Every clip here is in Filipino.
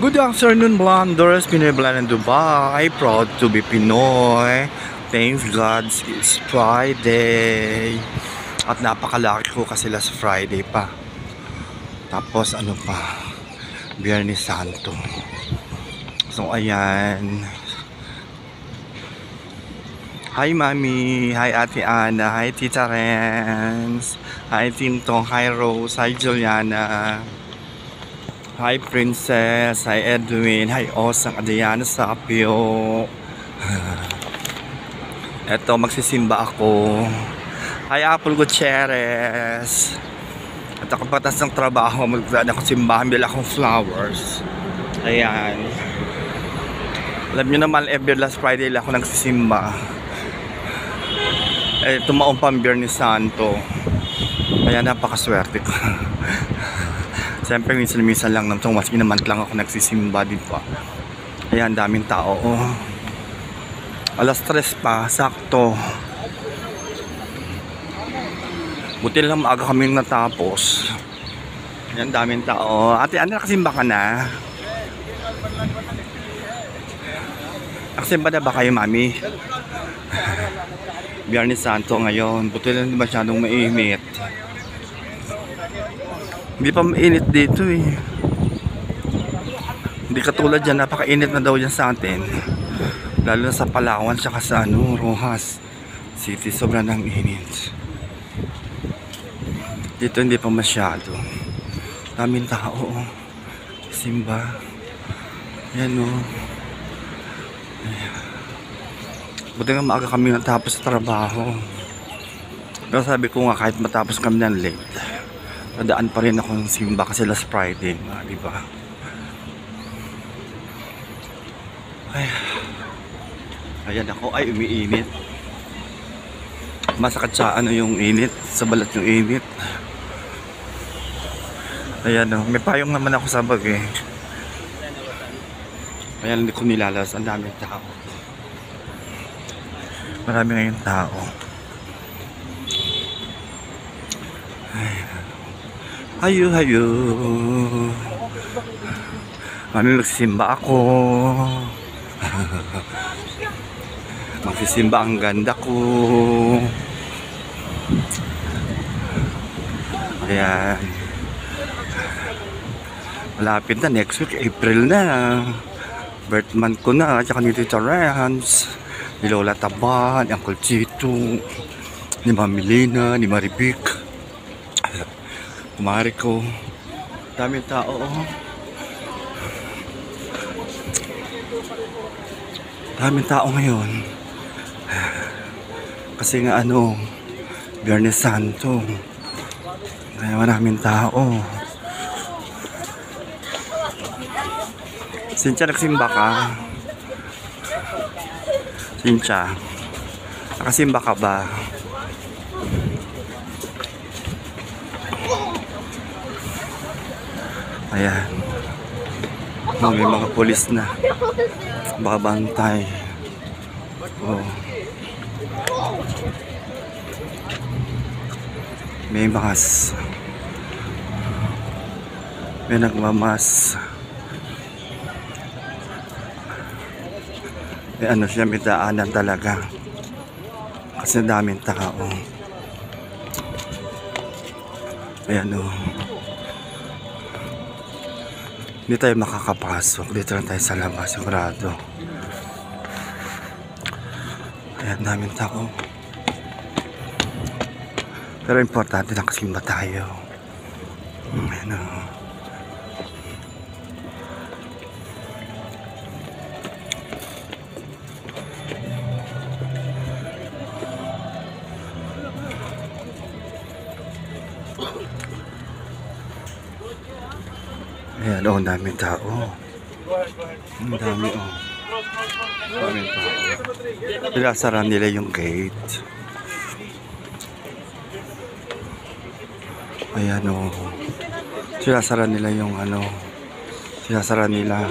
Good afternoon, Blonders. Pinoy Blonde in Dubai. Proud to be Pinoy. Thanks God it's Friday. At napakalaki ko kasi last Friday pa. Tapos ano pa, Biyernes Santo. So ayan. Hi Mami, hi Ate Ana, hi Tita Renz, hi Tintong, hi Rose, hi Juliana, hi Princess, hi Edwin, hi Osang Adriana Sapio. Eto, magsisimba ako. Hi Apple Gutierrez. At ako patas ng trabaho, magdaan ako simbahan, bila akong flowers. Ayan. Alam nyo naman, every last Friday lang ako nagsisimba. Eh, tumaong pang Biyernes Santo. Kaya napakaswerte ko. Siyempre, minsan lang nang once in a month lang ako nagsisimba, di ba? Ayan, daming tao. Oh. Alas 3 pa, sakto. Buti lang maaga kaming natapos. Ayan, daming tao. Ate, ano, nakasimba ka na? Nakasimba na ba kayo, Mami? Biyernes Santo ngayon. Buti lang masyadong mainit. Hindi pa mainit dito eh. Hindi katulad dyan, napakainit na daw dyan sa atin. Lalo na sa Palawan, tsaka sa Rojas City, sobrang nang init. Dito hindi pa masyado. Daming tao. Simba. Yan o. Ayan. Buti nga maaga kami natapos sa trabaho. Pero sabi ko nga, kahit matapos kami ng late, nadaan pa rin ako ng simba kasi last Friday nga, diba? Ayan ako, ay umiinit. Masakit sa ano yung init, sa balat yung init. Ayan o, may payong naman ako sa bag eh. Ayan, hindi ko nilalas, ang daming tao. Marami ngayong tao. Hayo, hayo. Ano, nagsisimba ako. Magsisimba ang ganda ko. Ayan. Malapit na, next week, April na. Birth month ko na, tsaka ni Tita Renz, ni Lola Taban, ni Uncle Chito, ni Mami Lina, ni Maribik, kumari ko. Daming tao, oh. Daming tao ngayon. Kasi nga ano, Biyernes Santo. Kaya maraming tao. Cynthia, nagsimba ka? Cynthia, nakasimba ka ba? Ayan. May mga pulis na. Babantay. Oh. May mas. May nagmamas. May ano siya, may daanan talaga. Kasi daming tao. Ayan o. Hindi tayo makakapasok. Dito lang tayo sa labas, sigurado. Ayan, daming tao. Pero importante lang kasi ba tayo. Ayan o. Ayan o, daming tao. Ang dami o. Daming tao. Pinasara nila yung gate. Ayan o. Sinasara nila yung ano. Sinasara nila.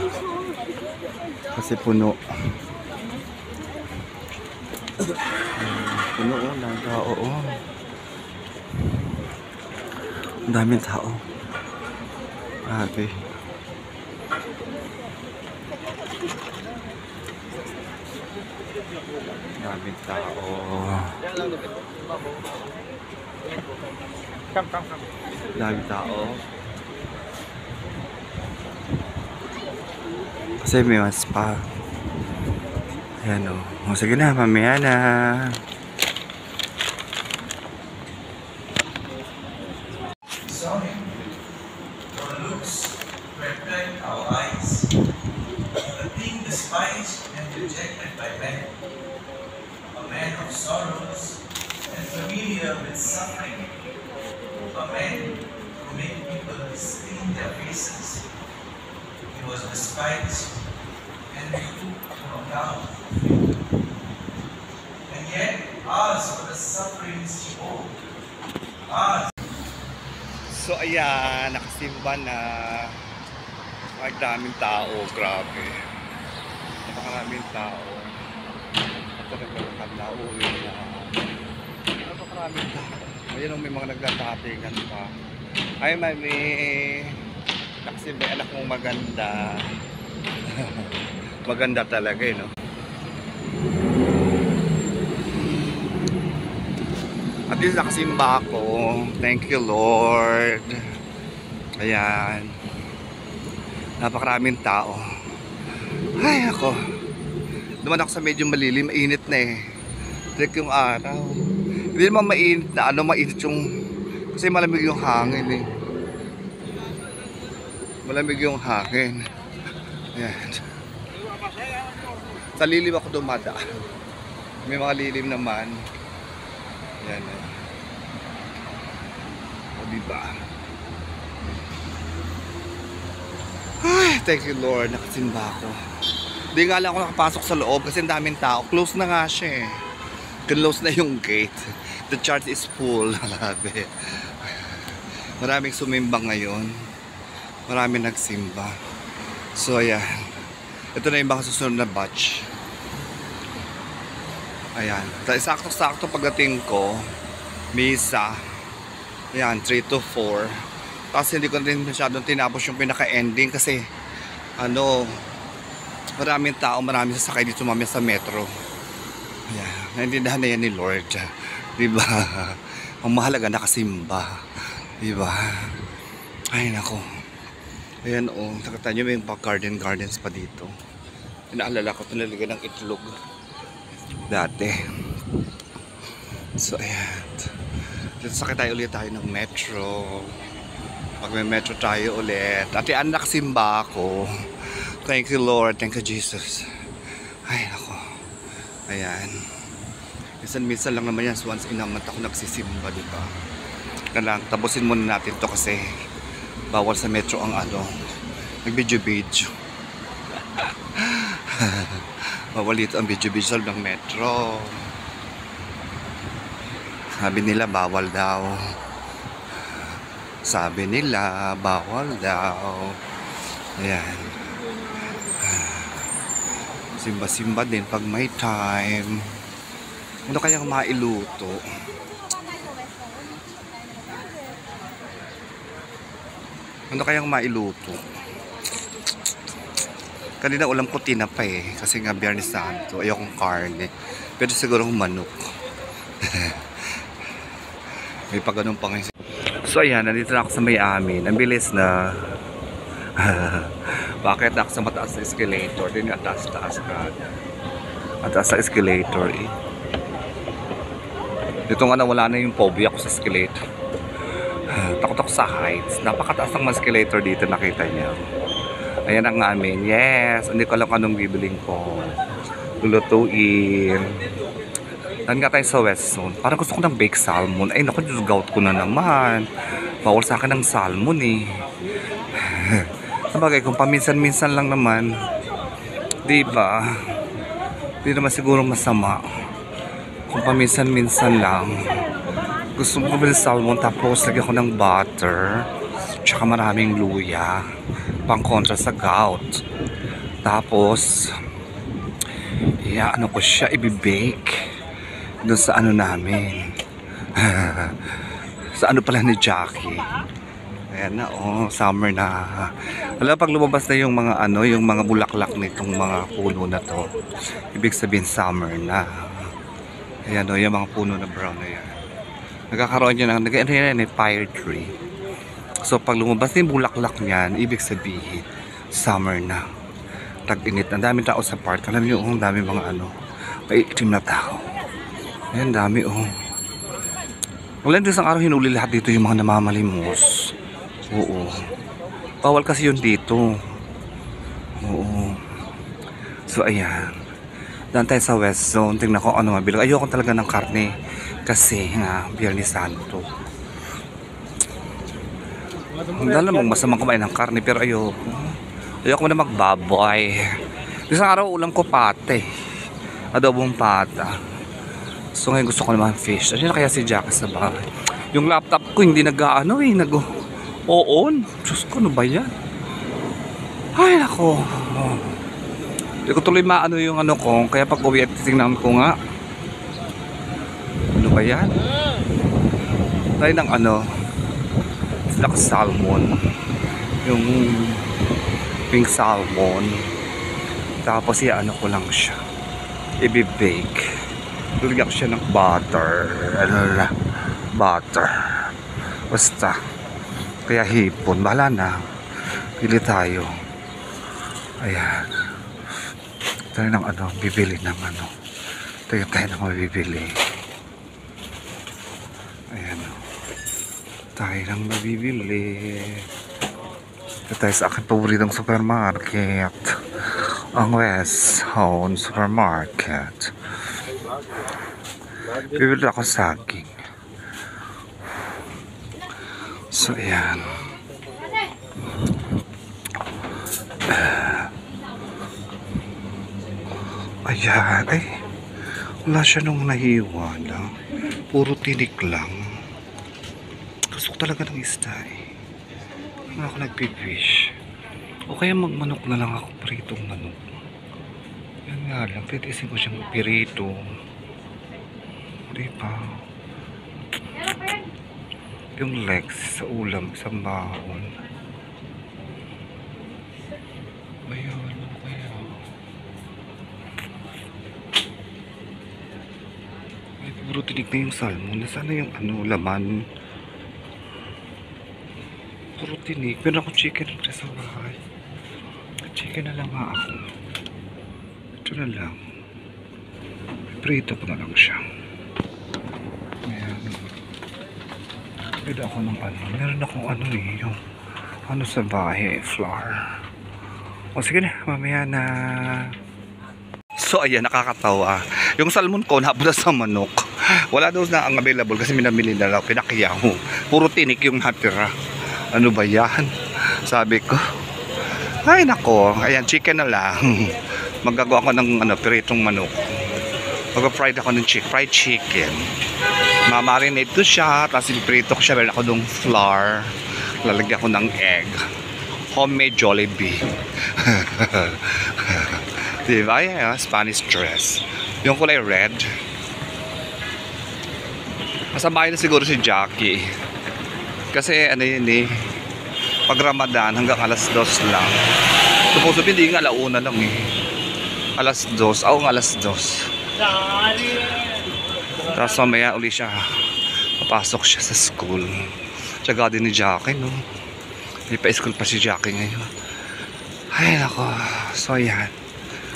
Kasi puno. Puno o, daming tao o. Ang daming tao. Grabe. Daming tao. Daming tao. Kasi may mas pa. Ayan o. O sige na, mamaya na. Sorry, your looks reflect our eyes, but being despised and rejected by men, a man of sorrows and familiar with suffering, a man who made people stain their faces. He was despised and we took no account. And yet, ours were the sufferings he bore. Ours. So ayan, nakasimba na. Ay, daming tao, grabe. Napakaraming tao. At talagang nauwi na. Napakaraming tao. Ayan, may mga nagtatatingan pa. Ay, mami. Nakasimba, anak mong maganda. Maganda talaga eh, no? At least nakasimba ako. Thank you, Lord. Ayan. Napakaraming tao. Ay, ako. Duman ako sa medyo malilim. Mainit na eh. Direk yung araw. Hindi naman mainit na ano. Mainit yung... Kasi malamig yung hangin eh. Malamig yung hangin. Ayan. Sa lilim ako dumadaan. May mga lilim naman. Yan eh. O diba? Ay, thank you Lord. Nakasimba ako. Hindi nga lang ako nakapasok sa loob kasi ang daming tao. Close na nga siya eh. Close na yung gate. The church is full. Maraming sumimba ngayon. Maraming nagsimba. So ayan. Ito na yung baka susunod na batch. Ayan. Sakto-sakto pagdating ko, misa. Ayan, 3 to 4. Tapos hindi ko rin masyadong tinapos yung pinaka-ending kasi ano, maraming tao, maraming sasakay dito mamaya sa metro. Ayan. Naintindahan na yan ni Lord. Diba? Ang mahalaga nakasimba. Diba? Ay, nako. Ayan o. Nakita nyo may gardens pa dito. Inaalala ko talaga ng itlog. Dati. So ayan. Dito sakay tayo ulit tayo ng metro. Pag may metro tayo ulit. At yan, nakasimba ako. Thank you Lord. Thank you Jesus. Ay nako. Ayan. Minsan lang naman yan. So once in a month ako nagsisimba, diba? Kailangan tapusin muna natin to kasi bawal sa metro ang ano. Nag-video. Bawal dito ang video-visual ng metro. Sabi nila bawal daw. Sabi nila bawal daw. Ayan. Simba-simba din pag may time. Ano kayang mailuto? Ano kayang mailuto? Kanina ulam ko tinapa eh. Kasi nga Biyernes Santo. Ayokong karne. Pero siguro manok. May pa ganun pang. So ayan, nandito na ako sa may amin. Ang bilis na. Bakit ako sa mataas na escalator? Din yung taas-taas ka. Mataas na escalator eh. Dito nga na wala na yung phobia ko sa escalator. Takot ako sa heights. Napakataas ng escalator dito, nakita niyo. Ayan ang amin. Yes. Hindi ko alam anong bibiling ko. Lulutuin. Nan nga tayo sa West Zone. Parang gusto ko ng baked salmon. Ay naku, gout ko na naman. Bawal sa akin ng salmon eh. Sabagay, kung paminsan-minsan lang naman. Diba? Di naman siguro masama. Kung paminsan-minsan lang. Gusto ko ng salmon tapos lagyan ko ng butter. Tsaka maraming luya. Pang kontra sa gout. Tapos ano ko siya, ibibake doon sa ano namin. Sa ano pala ni Jackie. Ayan na, oh, summer na. Alam, pag lumabas na yung mga ano, yung mga bulaklak nitong mga puno na to, ibig sabihin summer na. Ayan, oh, yung mga puno na brown na yan. Nagkakaroon yun ng, ano yan, fire tree. So, pag lumabas na yung bulaklak niyan, ibig sabihin, summer na. Tag-init. Ang daming tao sa park. Alam niyo, ang daming mga ano, maiitim na tao. Ayan, dami, oh. Wala din isang araw hinuli lahat dito yung mga namamalimos. Oo. Bawal kasi yun dito. Oo. So, ayan. Daan tayo sa West Zone. Tingnan ko ano mabilang. Ayoko talaga ng karne. Kasi nga, Biyernes Santo. Hindi namang masamang kumain ng karne. Pero ayoko na magbaboy. Isang araw ulam ko pate. Adobong pata. So ngayon gusto ko naman fish. Ano na kaya si Jack sa bahay? Yung laptop ko hindi nag-ano eh. On. Diyos ko, ano ba yan? Ay, nako. Hindi ko tuloy maano yung ano ko. Kaya pag uwi at titingnan ko nga. Ano ba yan? Tayo ng ano. Black salmon. Yung pink salmon. Tapos ano ko lang siya. I-bake. Lagyan ko siya ng butter. Butter. Basta. Kaya hipon. Bahala na. Pili tayo. Ayan. Tayo ng ano. Bibili ng ano. Tayo ng mabibili. Ayan. Tayo ng mabibili. Tayo sa aking paboritong supermarket. Ang West Zone Supermarket. Bibili ako saging. So, ayan. Ayan. Ay, wala siya nung nahiwala. Puro tinik lang. Gusto ko talaga ng isda eh. Wala ako nagpifish. O kaya magmanok na lang ako, pritong manok. Yan nga lang, pwede isin ko siyang pirito. Diba? Yung legs sa ulam, sa bahon. Ayun, ano kaya? Ay, puro tinig na yung salmon. Nasaan na yung ano, laman? Puro tinig. Meron ako chicken sa bahay. Chicken na lang nga ako. Ito na lang. Prito ko na lang siya. Ayan. Pwede ako ng ano. Meron akong ano eh. Yung ano sa bahay. Flour. O sige na. Mamaya na. So ayan. Nakakatawa. Yung salmon ko napunta sa manok. Wala daw na ang available kasi minamili na lang. Pinakiyaw. Puro tinik yung natira. Ano ba yan? Sabi ko. Ay nako. Ayan. Chicken na lang. Magagawa ko ng ano, piritong manok. Mag-fried ako ng fried chicken. Mamarinate ko siya, tapos iprito ko siya. Meron ako ng flour. Lalagyan ko ng egg. Homemade Jollibee. Diba? Yeah, Spanish dress. Yung kulay red. Masamahin na siguro si Jackie. Kasi ano yun eh. Pag Ramadan hanggang alas 2 lang. Supposed hindi nga alauna lang eh. Alas 2. Ako nga alas 2. Tapos mamaya uli siya. Papasok siya sa school. Tsaga din ni Jackie, no? Hindi pa school pa si Jackie ngayon. Ay, nako. So, ayan.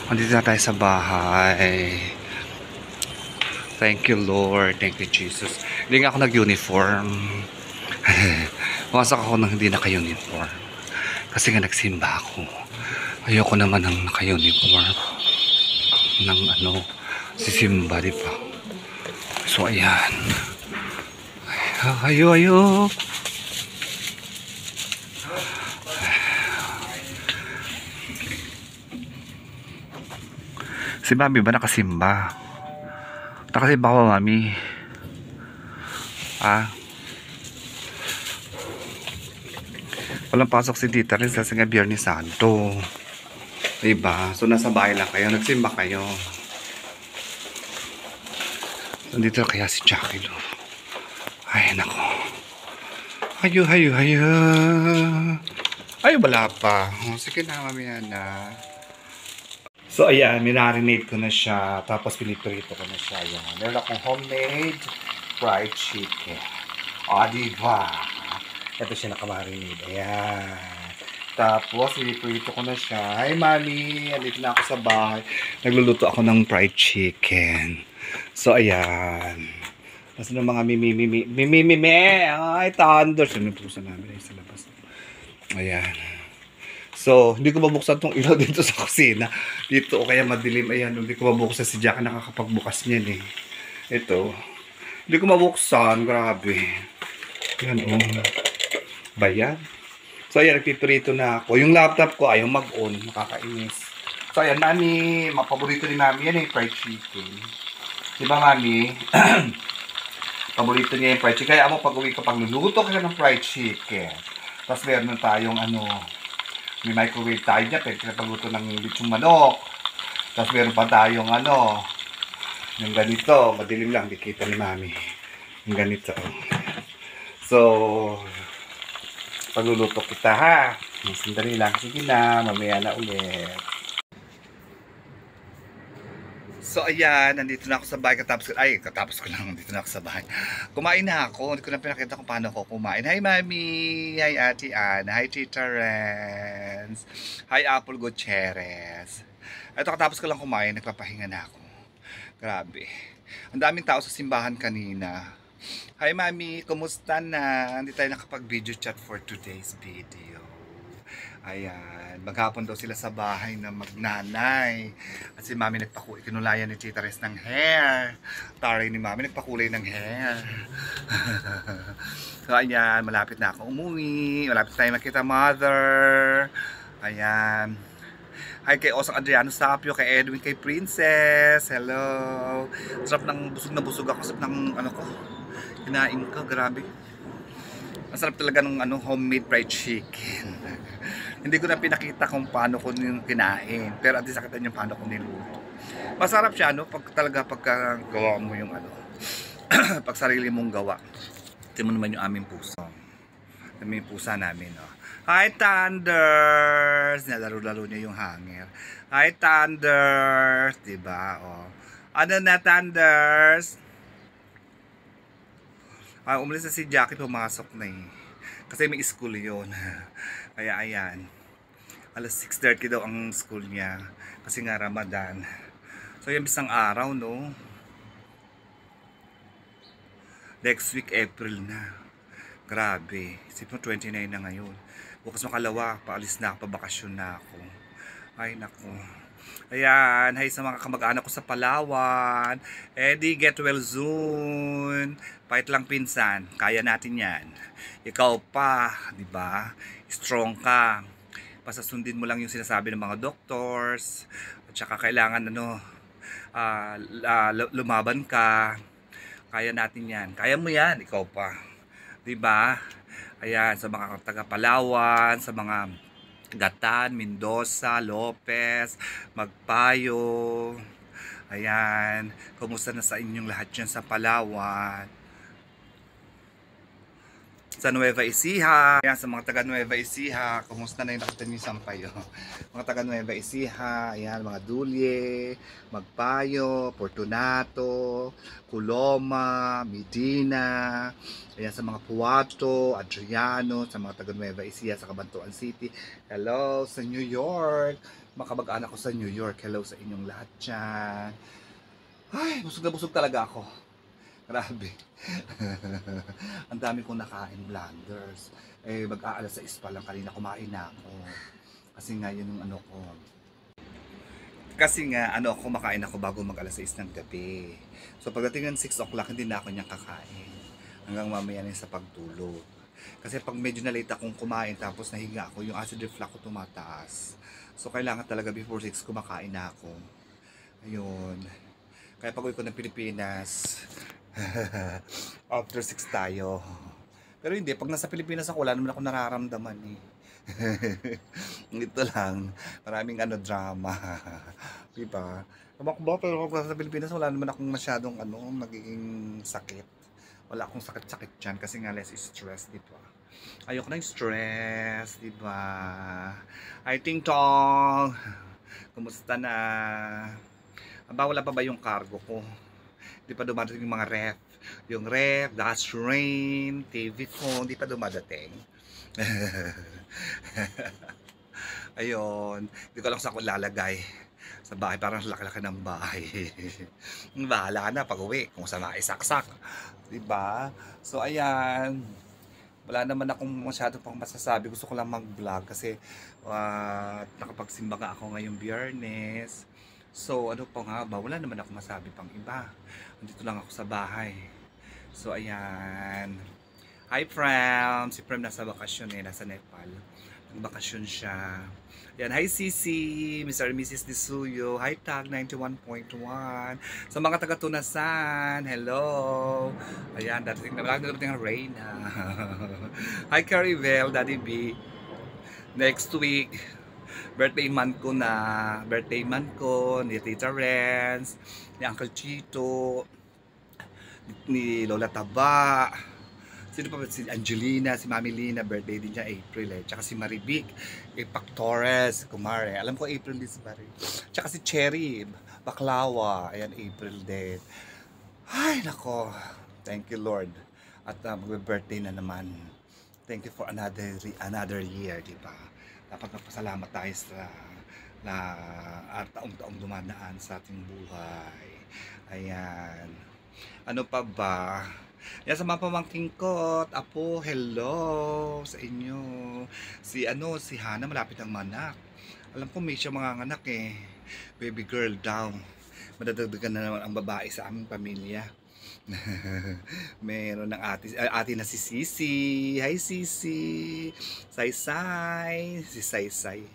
Andito na tayo sa bahay. Thank you, Lord. Thank you, Jesus. Hindi nga ako nag-uniform. Pumasok ako nang hindi naka-uniform. Kasi nga nagsimba ako. Ayoko naman ng naka-uniform. Ng ano, sisimba, di ba? So, ayan. Ayo. Si Mami ba nakasimba? Nakasimba ko, Mami. Walang pasok si Tita rin kasi nga Biyernes Santo. Diba? So, nasa bahay lang kayo. Nagsimba kayo. Nandito kaya si Jackie, lo. Ay, nako. Hayo, hayo, hayo. Ay, wala pa. Oh, sige na, mamaya na. So, ayan, minarinate ko na siya. Tapos, piniprito ko na siya. Ayan. Meron akong homemade fried chicken. O, diba? Ito siya nakamarinate. Ayan. Tapos, piniprito ko na siya. Hi, Mami. Andito na ako sa bahay. Nagluluto ako ng fried chicken. So, ayan. Tapos ng mga mimimi. Ay, thunder. Sino yung pusa namin ay sa labas. Ayan. So, hindi ko mabuksan tong ilaw dito sa kusina. Dito o kaya madilim. Ayan, hindi ko mabuksan. Si Jack nakakapagbukas niyan eh. Ito. Hindi ko mabuksan. Grabe. Ayan o. Bayan. So, ayan, nagpiprito na ako. Yung laptop ko ayaw mag-on. Makakainis. So, ayan, Mami. Paborito ni Mami yan eh, fried chicken. Diba, Mami? Paborito niya yung fried chicken. Kaya mo pag-uwi ko, pagluluto ka ng fried chicken. Tapos meron na tayong may microwave tayo dyan. Pwede ka pagluto ng lechong manok. Tapos meron pa tayong yung ganito. Madilim lang, di kita ni Mami. Yung ganito. So, pagluluto kita ha. Sandali lang. Sige na, mamaya na ulit. So, ayan, nandito na ako sa bahay. Katapos ko lang, nandito na ako sa bahay. Kumain na ako. Hindi ko na pinakita kung paano ako kumain. Hi, Mami! Hi, Ate Anna! Hi, Tita Renz! Hi, Apple Gutierrez! Ito, katapos ko lang kumain. Nagpapahinga na ako. Grabe. Ang daming tao sa simbahan kanina. Hi, Mami! Kumusta na? Hindi tayo nakapag-video chat for today's video. Ayan, maghapon daw sila sa bahay na magnanay. At si Mami kinulayan ni Tita Res ng hair. Taray ni Mami, nagpakulay ng hair. So ayan, malapit na ako umuwi. Malapit tayo makita Mother. Ayan. Hi kay Osang Adriano Sapio, kay Edwin, kay Princess. Hello. Sarap ng busog na busog ako. Sarap ng ko. Kinain ko, grabe. Ang sarap talaga ng homemade fried chicken. Hindi ko na pinakita kung paano ko yung kinain. Pero at least nakita niyo paano ko niluto. Masarap siya, pag gawa mo yung pag sarili mong gawa. Tingnan mo naman yung aming puso. Yung pusa namin, Hi, Thunders! Nalaro-laro niya yung hanger. Hi, Thunders! Diba, Ano na, Thunders? Umalis na si Jackie, pumasok na eh. Kasi may school yun. Kaya ayan. Alas 6:30 daw ang school niya. Kasi nga Ramadan. So yung isang araw, no? Next week, April na. Grabe. Isip mo, 29 na ngayon. Bukas makalawa, paalis na ako, pabakasyon na ako. Ay, naku. Ayan, hi sa mga kamag-anak ko sa Palawan. Eddie, get well soon. Fight lang pinsan, kaya natin yan. Ikaw pa, di ba? Strong ka. Pasasundin mo lang yung sinasabi ng mga doctors. At saka kailangan lumaban ka. Kaya natin yan. Kaya mo yan, ikaw pa. Di ba? Ayan, sa mga taga Palawan, sa mga Gatan, Mendoza, Lopez, Magpayo. Ayan, kumusta na sa inyong lahat dyan sa Palawan? Sa Nueva Ecija. Ayan, sa mga taga Nueva Ecija, kumusta na yung nakita niyo yung Sampayo? Mga taga Nueva Ecija, ayan, mga Dulye, Magpayo, Fortunato, Coloma, Medina, ayan, sa mga Puwato, Adriano, sa mga taga Nueva Ecija, sa Cabantuan City. Hello sa New York. Makabag-anak ko sa New York. Hello sa inyong lahat dyan. Ay, busog na busog talaga ako. Grabe. Ang dami kong nakain, blunders. Mag-aalas 6 pa lang kanina kumain na ako. Kasi nga yun yung ko. Kasi nga kumakain ako bago mag-alas 6 ng gabi. So pagdating ng 6 o'clock, hindi na ako niyang kakain. Hanggang mamaya na sa pagtulog. Kasi pag medyo na late akong kumain tapos nahiga ako, yung acid reflux ko tumataas. So kailangan talaga before 6 kumakain na ako. Ayun. Kaya pag uwi ko ng Pilipinas, after 6 tayo. Pero hindi, pag nasa Pilipinas ako, wala naman ako nararamdaman eh. Ito lang, maraming drama. Diba? Pero pag nasa Pilipinas, wala naman akong masyadong magiging sakit. Wala akong sakit-sakit dyan kasi nga less stress, diba? Ayoko ng stress, di ba? Ay, Ting Tong! Kumusta na? Aba, wala pa ba yung cargo ko? Di pa dumadating yung mga ref. Yung ref, gas rain, TV phone, di pa dumadating. Ayun, di ko lang sa kung lalagay. Sa bahay, parang laki-laki ng bahay. Bahala na pag uwi, kung saan maisaksak. Diba? So, ayan. Wala naman akong masyado pang masasabi. Gusto ko lang mag-vlog kasi nakapagsimba nga ako ngayong Biyernes. So, ano pa nga ba? Wala naman ako masabi pang iba. Nandito lang ako sa bahay. So, ayan. Hi, Prem! Si Prem nasa bakasyon nasa Nepal. Nagbakasyon siya. Yan, hi Sisi, Mr. and Mrs. Disuyo, hi Tag 91.1. Sa mga taga-Tunasan, hello. Ayan, dating ang Reyna. Hi Caribel, Daddy B. Next week, birthday month ko na. Birthday month ko, ni Tita Renz, ni Uncle Chito, ni Lola Taba. Sino pa ba? Si Angelina, si Mami Lina, birthday din niya April Tsaka si Marivic, Pac Torres, Kumare. Alam ko April din si Mari. Tsaka si Cherry, Baklawa. Ayan, April din. Ay, nako. Thank you, Lord. At mag-birthday na naman. Thank you for another year, di ba? Dapat magpasalamat tayo sa at taong-taong dumadaan sa ating buhay. Ayan. Ano pa ba? Yan sa mga pamangking ko, Apo, hello sa inyo. Si Hana malapit ang manak. Alam ko may siya mga anak Baby girl daw. Madadagdagan na naman ang babae sa aming pamilya. Meron ng ate na si Sisi. Hi Sisi. Saysay. Si Saysay.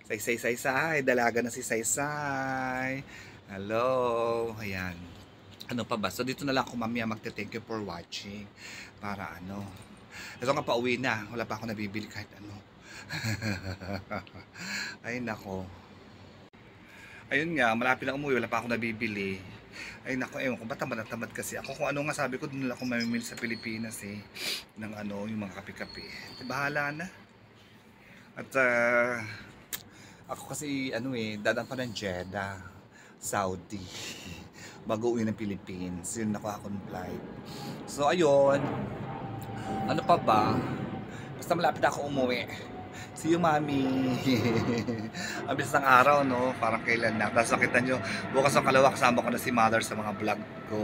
Saysay. Dalaga na si Saysay. Hello. Ayan. Ano pa ba? So dito na lang ako mamaya magte-thank you for watching. Para Ito nga pauwi na. Wala pa ako nabibili kahit ano. Ay nako. Ayun nga, malapit na umuwi. Wala pa ako nabibili. Ay nako, ewan ko ba tamad kasi ako. Kung ano nga sabi ko, doon na ako mamimili sa Pilipinas ng yung mga kape-kape. Bahala na. At ako kasi dadaan pa ng Jeddah, Saudi. Bago uwi ng Philippines. Yun akong flight. So, ayun. Ano pa ba? Basta malapit ako umuwi. See you, Mami. Ang bilis ng araw, no? Parang kailan na. Tapos nakita nyo, bukas ang kalawa, kasama ko na si Mother sa mga vlog ko.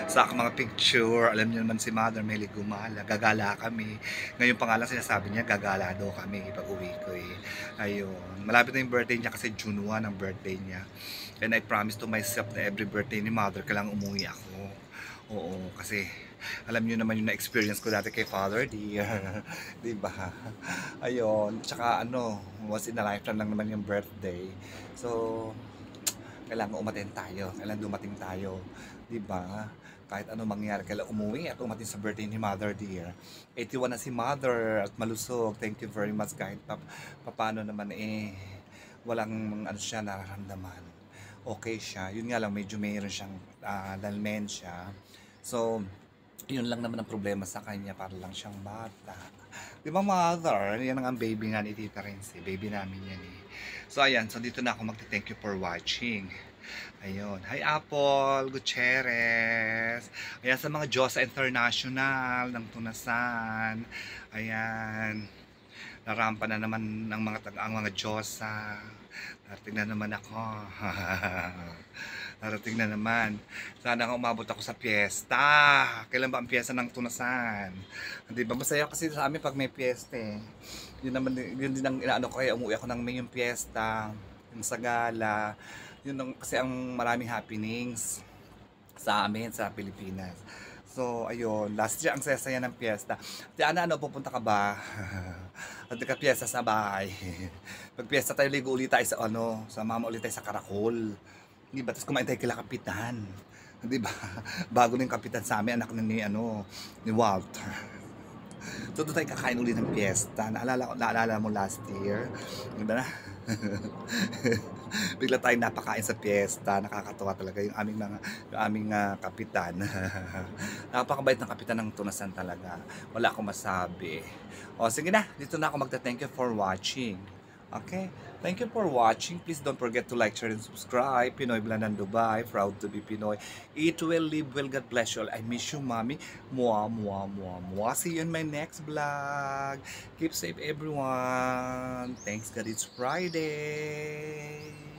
Sa mga picture. Alam nyo naman si Mother, may gumala. Gagala kami. Ngayon pa nga lang sinasabi niya, gagala daw kami pag uwi ko Ayun. Malapit na yung birthday niya kasi June 1 ang birthday niya. And I promise to myself na every birthday ni Mother, kailangan umuwi ako. Oo, kasi alam niyo naman yung na-experience ko dati kay Father dear. Diba? Ayun. Tsaka once in a lifetime lang naman yung birthday. So, kailangan umatin tayo. Kailangan dumating tayo. Diba? Kahit ano mangyari, kailangan umuwi at umatin sa birthday ni Mother dear. 81 na si Mother at malusog. Thank you very much kahit paano naman walang siya nararamdaman. Okay siya. Yun nga lang, medyo mayroon siyang dementia. So, yun lang naman ang problema sa kanya. Para lang siyang bata. Di ba, Mother? Yan ang baby nga ni Tita Renzi. Baby namin yan So, ayan. So, dito na ako magte-thank you for watching. Ayun. Hi, Apple Gutierrez. Ayan, sa mga Diyosa International ng Tunasan. Ayan. Narampa na naman ng ang mga Diyosa. Narating na naman ako. Narating na naman. Sana nga umabot ako sa piyesta. Kailan ba ang piyesta ng Tunasan? Hindi ba masaya kasi sa amin pag may piyesta Yun din ang inaano ko kaya umuwi ako ng May yung piyesta. Yung sa gala. Kasi ang maraming happenings sa amin sa Pilipinas. So, ayun. Last year, ang saya-saya ng piyesta. Diana, pupunta ka ba? At nagka-piyesta sa bahay. Pag piyesta tayo, ligo ulit tayo sa mama ulit tayo sa Karakol. Di ba? Tapos kumain tayo kila Kapitan. Di ba? Bago na yung Kapitan sa amin, anak na ni Walter. So, doon tayo kakain ulit ng piyesta. Naalala mo last year? Di ba na? Bigla tayong napakain sa piyesta. Nakakatuwa talaga yung aming kapitan. Napakabait ng kapitan ng Tunasan talaga. Wala akong masabi. O sige na, dito na ako magta-thank you for watching. Okay? Thank you for watching. Please don't forget to like, share, and subscribe. Pinoy Blandan Dubai. Proud to be Pinoy. Eat well, live well. God bless you all. I miss you, mommy. Mwah, mwah, mwah, mwah. See you in my next vlog. Keep safe, everyone. Thanks, God. It's Friday.